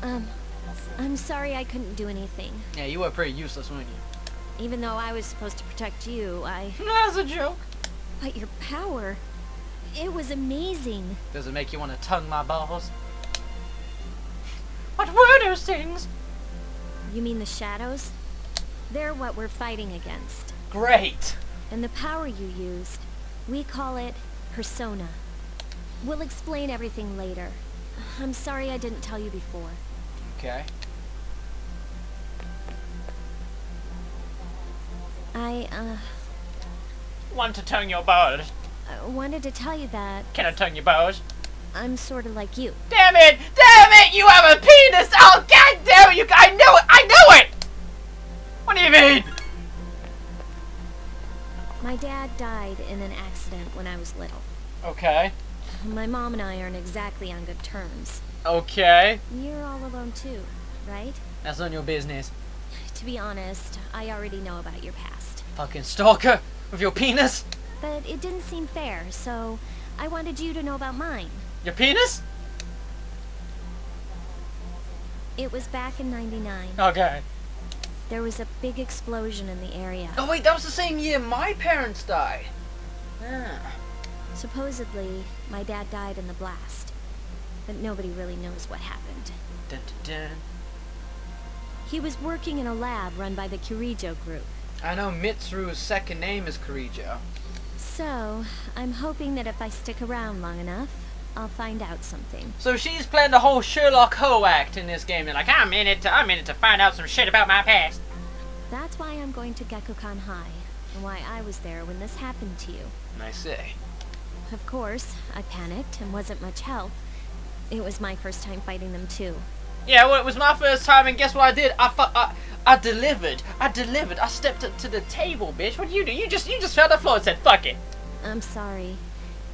I'm sorry I couldn't do anything. Yeah, you were pretty useless, weren't you? Even though I was supposed to protect you, That's a joke. But your power... It was amazing. Does it make you want to tongue my balls? What were those things? You mean the shadows? They're what we're fighting against. Great. And the power you used, we call it persona. We'll explain everything later. I'm sorry I didn't tell you before. Okay. Want to tongue your balls? Wanted to tell you that Can I tongue your balls? I'm sort of like you. Damn it! Damn it! You have a penis! Oh, god damn it! You, I know it! I know it! What do you mean? My dad died in an accident when I was little. Okay. My mom and I aren't exactly on good terms. Okay. You're all alone too, right? That's none of your business. To be honest, I already know about your past. Fucking stalker with your penis? But it didn't seem fair, so I wanted you to know about mine. Your penis? It was back in '99. Okay. There was a big explosion in the area. Oh wait, that was the same year my parents died. Ah. Supposedly, my dad died in the blast. But nobody really knows what happened. Dun, dun, dun. He was working in a lab run by the Kirijo group. I know Mitsuru's second name is Kirijo. So, I'm hoping that if I stick around long enough, I'll find out something. So she's playing the whole Sherlock Holmes act in this game. And like, I'm in it to find out some shit about my past. That's why I'm going to Gekukan High, and why I was there when this happened to you. I see. Of course, I panicked and wasn't much help. It was my first time fighting them too. Yeah, well, it was my first time, and guess what I did? I delivered. I stepped up to the table, bitch. What did you do? You just fell to the floor and said, fuck it. I'm sorry.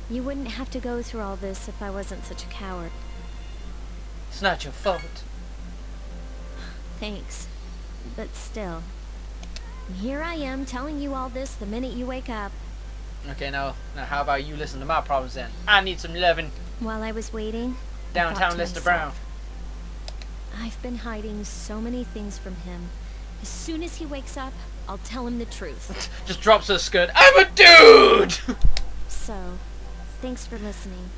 You wouldn't have to go through all this if I wasn't such a coward. It's not your fault. Thanks. But still. Here I am telling you all this the minute you wake up. Okay, now how about you listen to my problems then? I need some loving. While I was waiting, I Downtown thought to Lester myself, Brown. I've been hiding so many things from him. As soon as he wakes up, I'll tell him the truth. Just drops her skirt. I'm a dude! So, thanks for listening.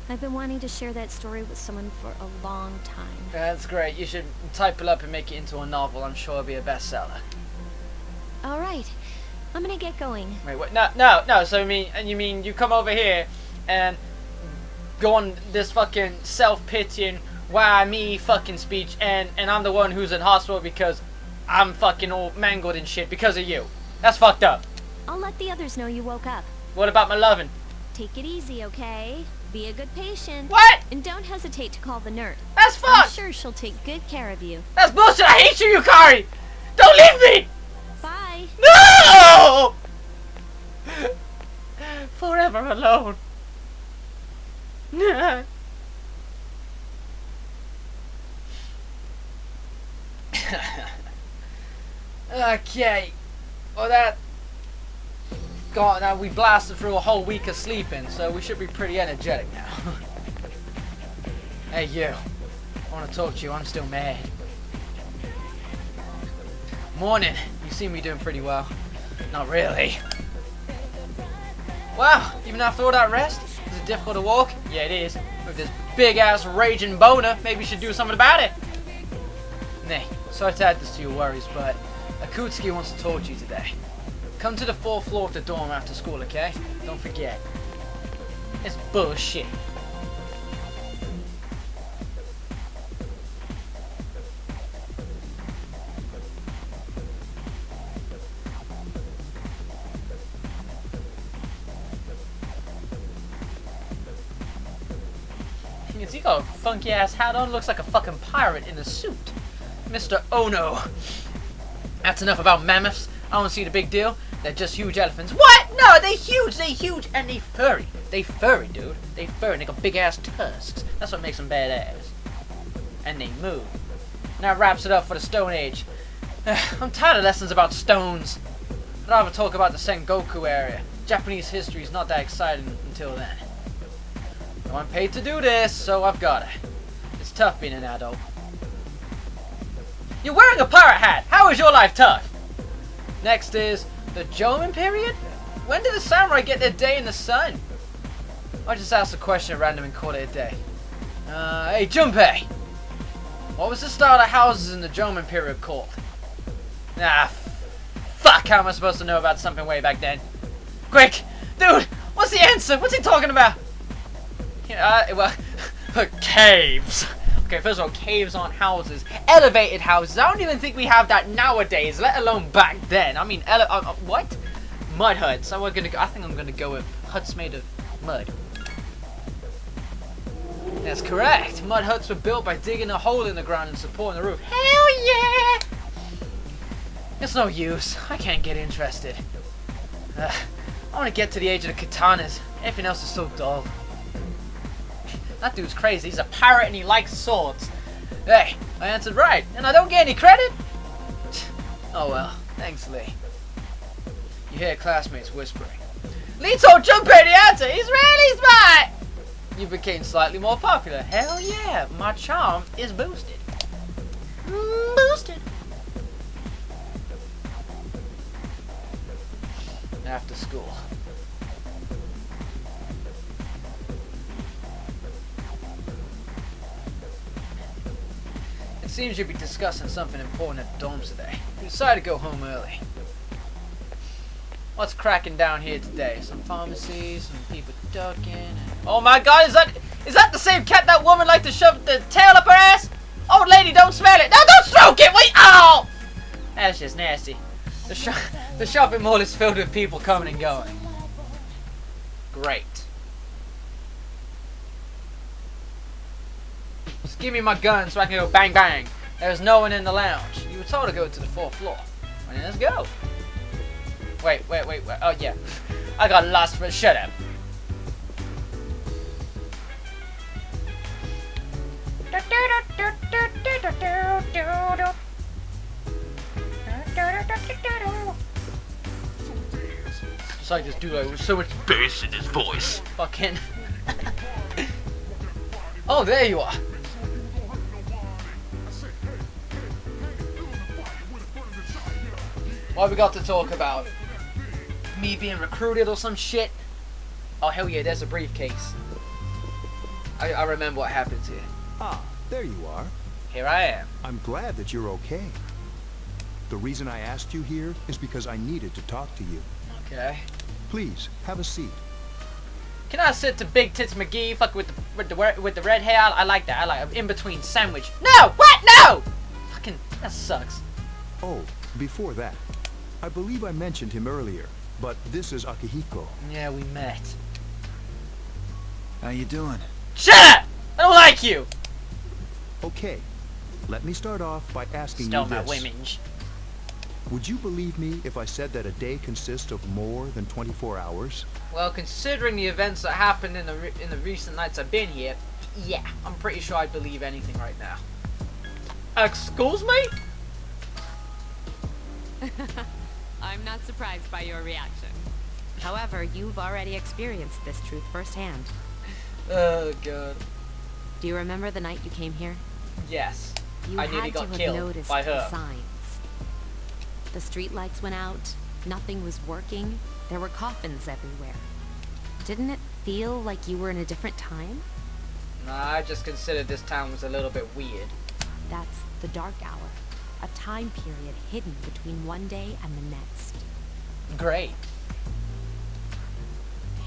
I've been wanting to share that story with someone for a long time. That's great. You should type it up and make it into a novel. I'm sure it'll be a bestseller. All right, I'm gonna get going. Wait, what? No. So you mean you come over here and go on this fucking self-pitying why me fucking speech, and I'm the one who's in hospital because I'm fucking all mangled and shit because of you. That's fucked up. I'll let the others know you woke up. What about my lovin'? Take it easy, okay? Be a good patient. What? And don't hesitate to call the nurse. That's I'm fucked. sure she'll take good care of you. That's bullshit. I hate you, Yukari. Don't leave me. Bye. No! Forever alone. Okay. Well, God, now we blasted through a whole week of sleeping, so we should be pretty energetic now. Hey, you. I want to talk to you. I'm still mad. Morning. You seem to be doing pretty well. Not really. Wow, even after all that rest, is it difficult to walk? Yeah, it is. With this big-ass raging boner, maybe you should do something about it. Nay, sorry to add this to your worries, but Akutsuki wants to talk to you today. Come to the 4th floor of the dorm after school, okay? Don't forget. It's bullshit. He got a funky ass hat on, looks like a fucking pirate in a suit. Mr. Ono. That's enough about mammoths. I don't see the big deal. They're just huge elephants. What? No, they're huge, and they furry. They furry, dude. They furry, and they got big ass tusks. That's what makes them badass. And they move. And that wraps it up for the Stone Age. I'm tired of lessons about stones. I'd rather talk about the Sengoku area. Japanese history is not that exciting until then. I'm paid to do this, so I've got it. It's tough being an adult. You're wearing a pirate hat. How is your life tough? Next is the Jomon period? When did the samurai get their day in the sun? I just asked a question at random and called it a day. Hey, Junpei! What was the style of houses in the Jomon period called? Ah, fuck, how am I supposed to know about something way back then? Quick! Dude, what's the answer? What's he talking about? Well, caves. Okay, first of all, caves aren't houses. Elevated houses. I don't even think we have that nowadays, let alone back then. I mean, what? Mud huts. I think I'm gonna go with huts made of mud. That's correct. Mud huts were built by digging a hole in the ground and supporting the roof. Hell yeah! It's no use. I can't get interested. I want to get to the age of the katanas. Everything else is so dull. That dude's crazy. He's a pirate and he likes swords. Hey, I answered right, and I don't get any credit? Oh well. Thanks, Lee. You hear classmates whispering. Lee told Junpei the answer! He's really smart! You became slightly more popular. Hell yeah, my charm is boosted. Boosted. After school. It seems you'll be discussing something important at the dorms today. You decided to go home early. What's cracking down here today? Some pharmacies, some people ducking. Oh my god, is that the same cat that woman liked to shove the tail up her ass? Old lady, don't smell it. No, don't stroke it. Wait. Oh, that's just nasty. The shopping mall is filled with people coming and going. Great. Just give me my gun so I can go bang bang. There's no one in the lounge. You were told to go to the 4th floor. Well, let's go. Wait. Oh, yeah. I got lost for... Shut up. Just like this dude, like, with so much bass in his voice. Fucking... Oh, there you are. What we got to talk about? Me being recruited or some shit? Oh hell yeah, there's a briefcase. I remember what happened here. Ah, there you are. Here I am. I'm glad that you're okay. The reason I asked you here is because I needed to talk to you. Okay. Please, have a seat. Can I sit to Big Tits McGee, fuck with the red hair? I like that. I like an in-between sandwich. No! What? No! Fucking, that sucks. Oh, before that, I believe I mentioned him earlier, but this is Akihiko. Yeah, we met. How you doing? Shut up! I don't like you! Okay, let me start off by asking Stole you my this. women's. Would you believe me if I said that a day consists of more than 24 hours? Well, considering the events that happened in the recent nights I've been here, yeah, I'm pretty sure I believe anything right now. Excuse me? I'm not surprised by your reaction. However, you've already experienced this truth firsthand. Oh god. Do you remember the night you came here? Yes. You I nearly had got to have killed noticed by the her. signs. The street lights went out, nothing was working, there were coffins everywhere. Didn't it feel like you were in a different time? Nah, I just considered this town was a little bit weird. That's the Dark Hour, a time period hidden between one day and the next. Great.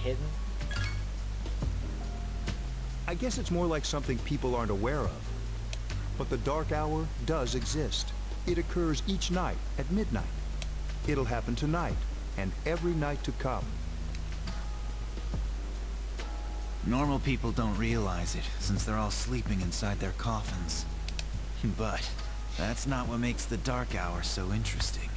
Hidden? I guess it's more like something people aren't aware of. But the Dark Hour does exist. It occurs each night at midnight. It'll happen tonight and every night to come. Normal people don't realize it, since they're all sleeping inside their coffins. But that's not what makes the Dark Hour so interesting.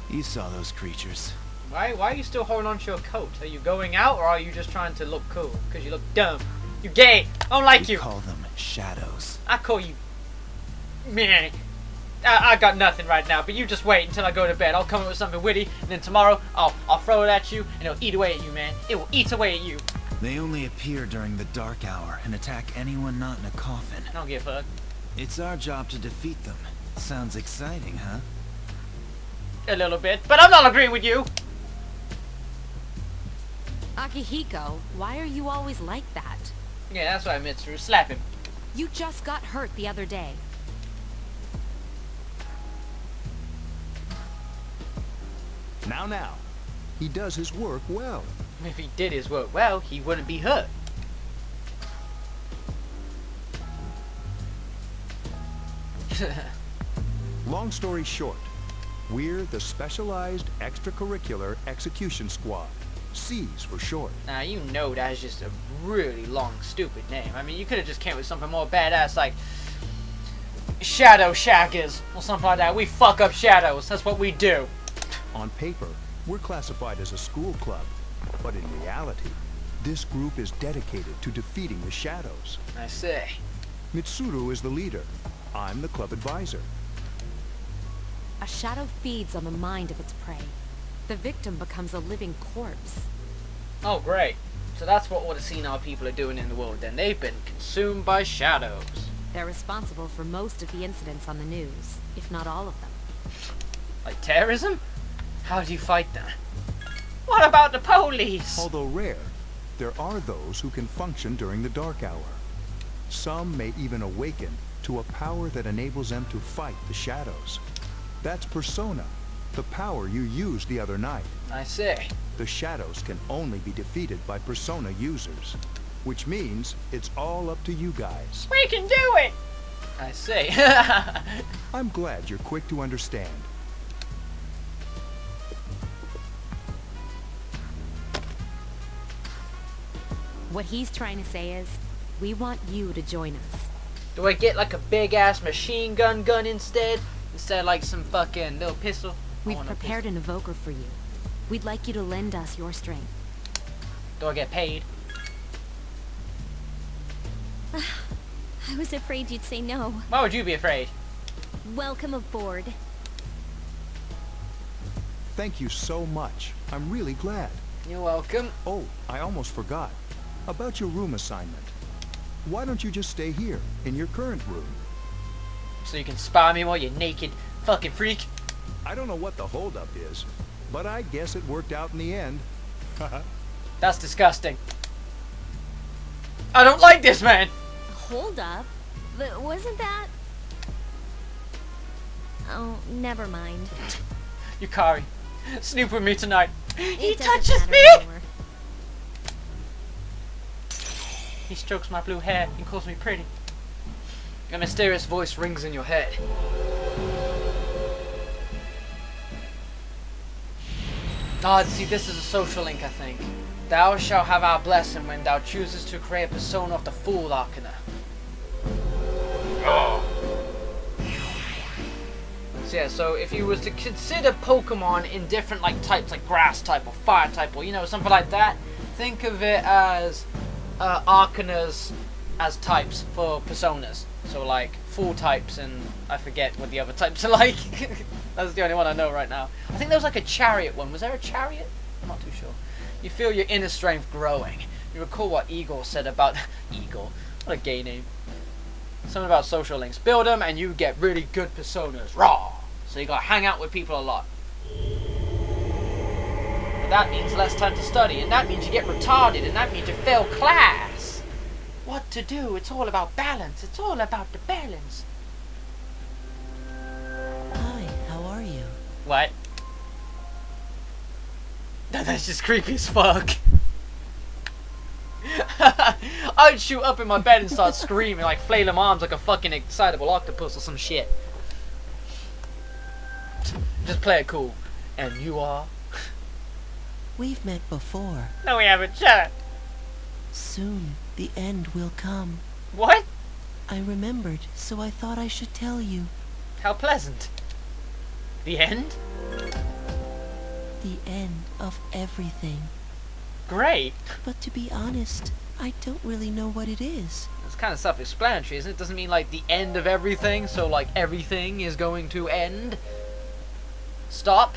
You saw those creatures. Why are you still holding on to your coat? Are you going out or are you just trying to look cool? Because you look dumb. You gay. I don't like you. We call them shadows. I call you... Man. I got nothing right now, but you just wait until I go to bed. I'll come up with something witty, and then tomorrow I'll throw it at you, and it'll eat away at you, man. It will eat away at you. They only appear during the dark hour and attack anyone not in a coffin. I don't give a fuck. It's our job to defeat them. Sounds exciting, huh? A little bit, but I'm not agreeing with you. Akihiko, why are you always like that? Yeah, that's why Mitsuru. Slap him. You just got hurt the other day. Now. He does his work well. If he did his work well, he wouldn't be hurt. Long story short, we're the Specialized Extracurricular Execution Squad. C's for short. Now, you know that's just a really long, stupid name. I mean, you could have just came up with something more badass like Shadow Shackers or something like that. We fuck up shadows. That's what we do. On paper, we're classified as a school club, but in reality, this group is dedicated to defeating the shadows. I say. Mitsuru is the leader. I'm the club advisor. A shadow feeds on the mind of its prey. The victim becomes a living corpse. Oh, great. So that's what all the senile people are doing in the world then. They've been consumed by shadows. They're responsible for most of the incidents on the news, if not all of them. Like terrorism? How do you fight them? What about the police? Although rare, there are those who can function during the dark hour. Some may even awaken to a power that enables them to fight the shadows. That's Persona, the power you used the other night. I say. The shadows can only be defeated by Persona users, which means it's all up to you guys. We can do it! I say. I'm glad you're quick to understand. What he's trying to say is, we want you to join us. Do I get like a big ass machine gun instead? Instead of like some fucking little pistol? I We've want a prepared pistol. an evoker for you. We'd like you to lend us your strength. Do I get paid? I was afraid you'd say no. Why would you be afraid? Welcome aboard. Thank you so much. I'm really glad. You're welcome. Oh, I almost forgot. About your room assignment. Why don't you just stay here, in your current room? So you can spy me while you're naked, fucking freak? I don't know what the holdup is, but I guess it worked out in the end. That's disgusting. I don't like this man! Hold up. But wasn't that... Oh, never mind. Yukari, snoop with me tonight. He It doesn't touches matter me! anymore. He strokes my blue hair and calls me pretty. A mysterious voice rings in your head. Ah, see, this is a social link, I think. Thou shalt have our blessing when thou chooses to create a persona of the Fool Arcana. So yeah, so if you was to consider Pokemon in different like types, like grass type or fire type or you know something like that, think of it as Arcanas as types for personas. So like Fool types and I forget what the other types are like. That's the only one I know right now. I think there was like a Chariot one. Was there a Chariot? I'm not too sure. You feel your inner strength growing. You recall what Igor said about Igor. What a gay name. Something about social links. Build them and you get really good personas. Raw. So you gotta hang out with people a lot. But that means less time to study, and that means you get retarded, and that means you fail class. What to do? It's all about balance. It's all about the balance. Hi, how are you? What? That's just creepy as fuck. I'd shoot up in my bed and start screaming, like flailing my arms like a fucking excitable octopus or some shit. Just play it cool. And you are? We've met before. No, we haven't. Shut up. Soon, the end will come. What? I remembered, so I thought I should tell you. How pleasant. The end? The end of everything. Great. But to be honest, I don't really know what it is. It's kind of self-explanatory, isn't it? It doesn't mean like the end of everything, so like everything is going to end. Stop.